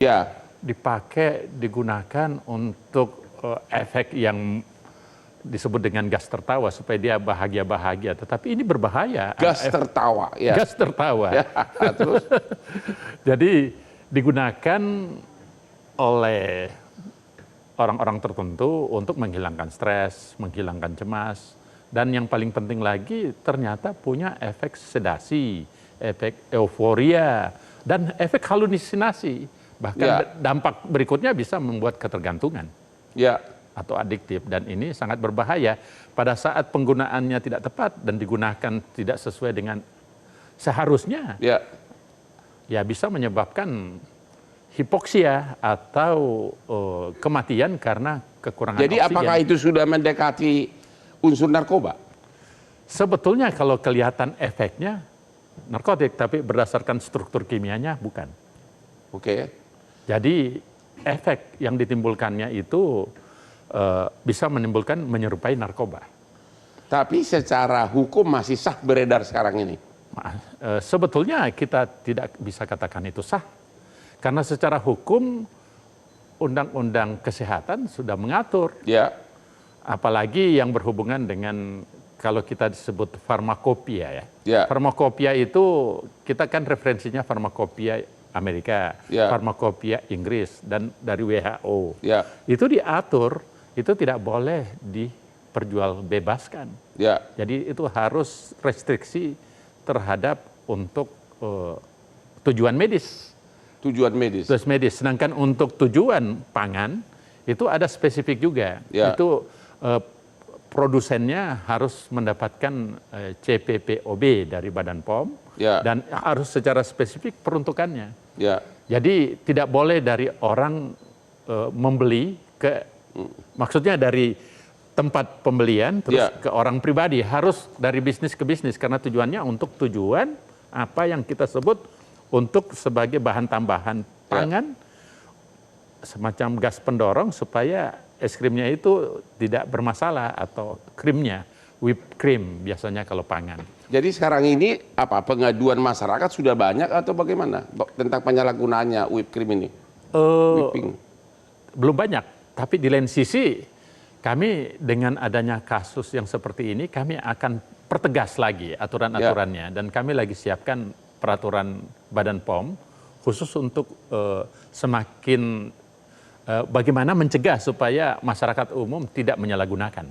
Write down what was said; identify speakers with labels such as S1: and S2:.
S1: Ya.
S2: dipakai, digunakan untuk efek yang disebut dengan gas tertawa supaya dia bahagia-bahagia. Tetapi ini berbahaya.
S1: Gas tertawa. Ya.
S2: Gas tertawa.
S1: Ya, terus?
S2: Jadi digunakan oleh orang-orang tertentu untuk menghilangkan stres, menghilangkan cemas. Dan yang paling penting lagi ternyata punya efek sedasi, efek euforia, dan efek halusinasi. Bahkan dampak berikutnya bisa membuat ketergantungan atau adiktif. Dan ini sangat berbahaya pada saat penggunaannya tidak tepat dan digunakan tidak sesuai dengan seharusnya. Ya bisa menyebabkan hipoksia atau kematian karena kekurangan oksigen.
S1: Jadi apakah itu sudah mendekati unsur narkoba?
S2: Sebetulnya kalau kelihatan efeknya narkotik, tapi berdasarkan struktur kimianya bukan.
S1: Oke.
S2: Jadi efek yang ditimbulkannya itu bisa menimbulkan menyerupai narkoba.
S1: Tapi secara hukum masih sah beredar sekarang ini?
S2: Sebetulnya kita tidak bisa katakan itu sah. Karena secara hukum Undang-Undang Kesehatan sudah mengatur. Apalagi yang berhubungan dengan kalau kita disebut farmakopia ya. Farmakopia itu kita kan referensinya farmakopia Amerika, farmakopia Inggris, dan dari WHO. Itu diatur, itu tidak boleh diperjualbebaskan. Jadi itu harus restriksi terhadap untuk tujuan medis.
S1: Tujuan medis.
S2: Sedangkan untuk tujuan pangan itu ada spesifik juga. Itu produsennya harus mendapatkan CPPOB dari Badan POM dan harus secara spesifik peruntukannya. Jadi tidak boleh dari orang membeli ke, maksudnya dari tempat pembelian terus ke orang pribadi, harus dari bisnis ke bisnis karena tujuannya untuk tujuan apa yang kita sebut untuk sebagai bahan tambahan pangan, semacam gas pendorong supaya es krimnya itu tidak bermasalah, atau krimnya, whipped cream biasanya kalau pangan.
S1: Jadi sekarang ini apa, pengaduan masyarakat sudah banyak atau bagaimana tentang penyalahgunaannya whipped cream ini?
S2: Belum banyak, tapi di lain sisi kami dengan adanya kasus yang seperti ini kami akan pertegas lagi aturan-aturannya, dan kami lagi siapkan peraturan Badan POM khusus untuk semakin bagaimana mencegah supaya masyarakat umum tidak menyalahgunakan.